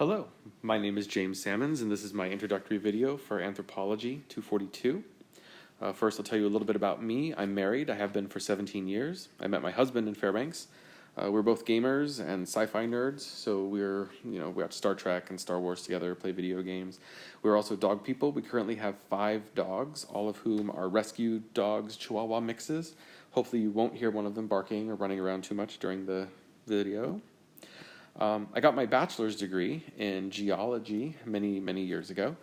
Hello, my name is James Salmons, and this is my introductory video for Anth242. First, I'll tell you a little bit about me. I'm married. I have been for 17 years. I met my husband in Fairbanks. We're both gamers and sci-fi nerds, so we watch Star Trek and Star Wars together, play video games. We're also dog people. We currently have 5 dogs, all of whom are rescue dogs, Chihuahua mixes. Hopefully you won't hear one of them barking or running around too much during the video. I got my bachelor's degree in geology many years ago.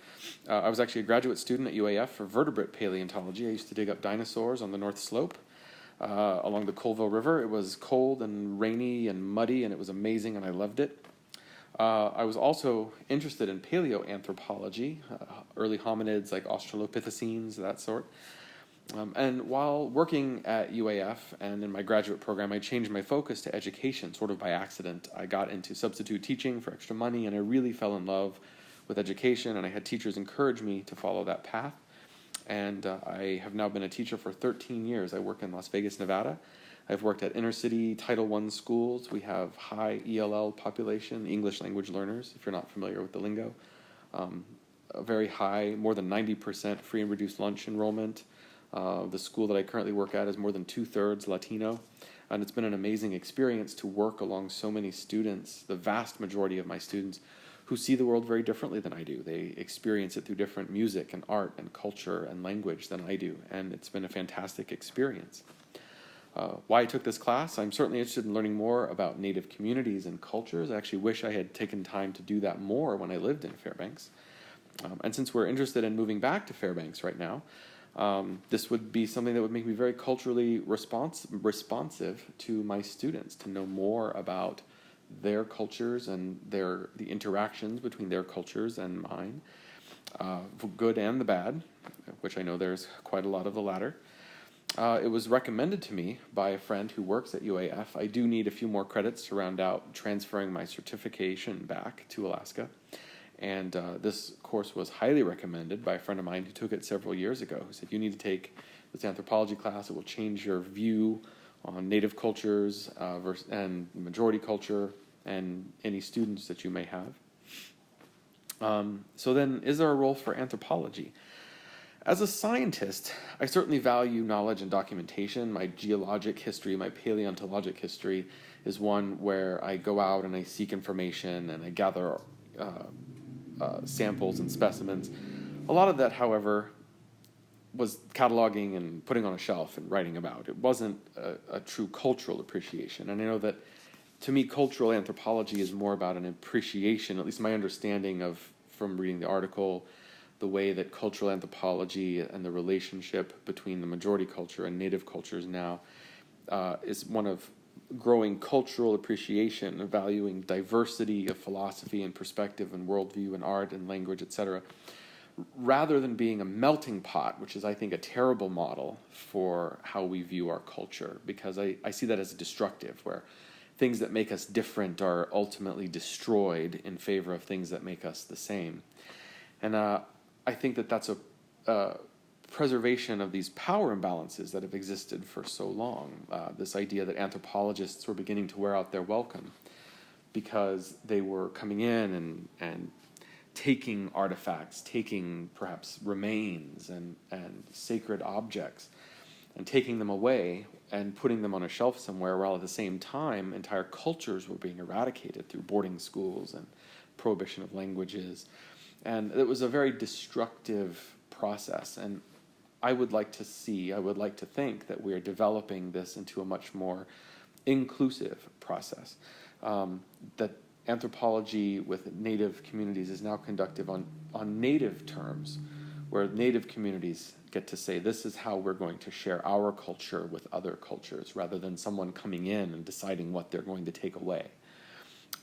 I was actually a graduate student at UAF for vertebrate paleontology. I used to dig up dinosaurs on the North Slope along the Colville River. It was cold and rainy and muddy, and it was amazing, and I loved it. I was also interested in paleoanthropology, early hominids like Australopithecines, that sort. And while working at UAF and in my graduate program, I changed my focus to education, sort of by accident. I got into substitute teaching for extra money, and I really fell in love with education, and I had teachers encourage me to follow that path. And I have now been a teacher for 13 years. I work in Las Vegas, Nevada. I've worked at inner-city Title I schools. We have high ELL population, English language learners, if you're not familiar with the lingo. A very high, more than 90% free and reduced lunch enrollment. The school that I currently work at is more than 2/3 Latino, and it's been an amazing experience to work along so many students, the vast majority of my students, who see the world very differently than I do. They experience it through different music and art and culture and language than I do, and it's been a fantastic experience. Why I took this class, I'm certainly interested in learning more about Native communities and cultures. I actually wish I had taken time to do that more when I lived in Fairbanks. And since we're interested in moving back to Fairbanks right now, this would be something that would make me very culturally responsive to my students, to know more about their cultures and the interactions between their cultures and mine, for good and the bad, which I know there's quite a lot of the latter. It was recommended to me by a friend who works at UAF. I do need a few more credits to round out transferring my certification back to Alaska. And this course was highly recommended by a friend of mine who took it several years ago, who said, you need to take this anthropology class. It will change your view on Native cultures and majority culture and any students that you may have. So then, is there a role for anthropology? As a scientist, I certainly value knowledge and documentation. My geologic history, my paleontologic history is one where I go out and I seek information and I gather samples and specimens. A lot of that, however, was cataloging and putting on a shelf and writing about. It wasn't a true cultural appreciation. And I know that, to me, cultural anthropology is more about an appreciation, at least my understanding from reading the article, the way that cultural anthropology and the relationship between the majority culture and Native cultures now is one of growing cultural appreciation, valuing diversity of philosophy and perspective and worldview and art and language, etc., rather than being a melting pot, which is, I think, a terrible model for how we view our culture, because I see that as destructive, where things that make us different are ultimately destroyed in favor of things that make us the same. And I think that that's a preservation of these power imbalances that have existed for so long. This idea that anthropologists were beginning to wear out their welcome because they were coming in and taking artifacts, taking perhaps remains and sacred objects, and taking them away and putting them on a shelf somewhere, while at the same time entire cultures were being eradicated through boarding schools and prohibition of languages. And it was a very destructive process, and I would like to think that we are developing this into a much more inclusive process. That anthropology with Native communities is now conducted on Native terms, where Native communities get to say, this is how we're going to share our culture with other cultures, rather than someone coming in and deciding what they're going to take away.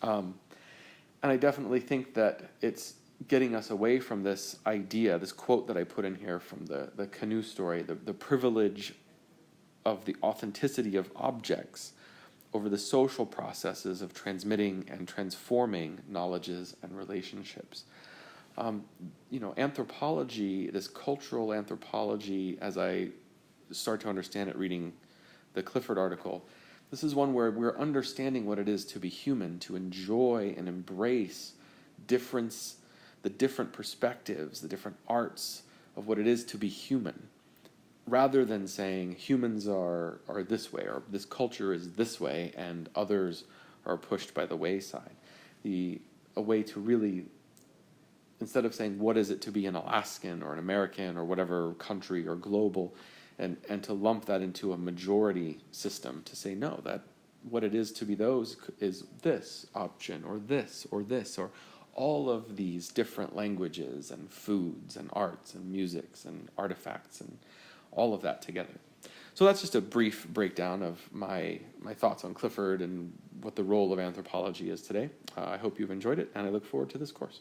And I definitely think that it's getting us away from this idea, this quote that I put in here from the canoe story, the privilege of the authenticity of objects over the social processes of transmitting and transforming knowledges and relationships. Anthropology, this cultural anthropology, as I start to understand it reading the Clifford article, this is one where we're understanding what it is to be human, to enjoy and embrace difference, the different perspectives, the different arts of what it is to be human, rather than saying humans are this way, or this culture is this way and others are pushed by the wayside. A way to really, instead of saying what is it to be an Alaskan or an American or whatever country or global, and to lump that into a majority system, to say no, that what it is to be those is this option or this or this, or all of these different languages and foods and arts and musics and artifacts and all of that together. So that's just a brief breakdown of my thoughts on Clifford and what the role of anthropology is today. I hope you've enjoyed it, and I look forward to this course.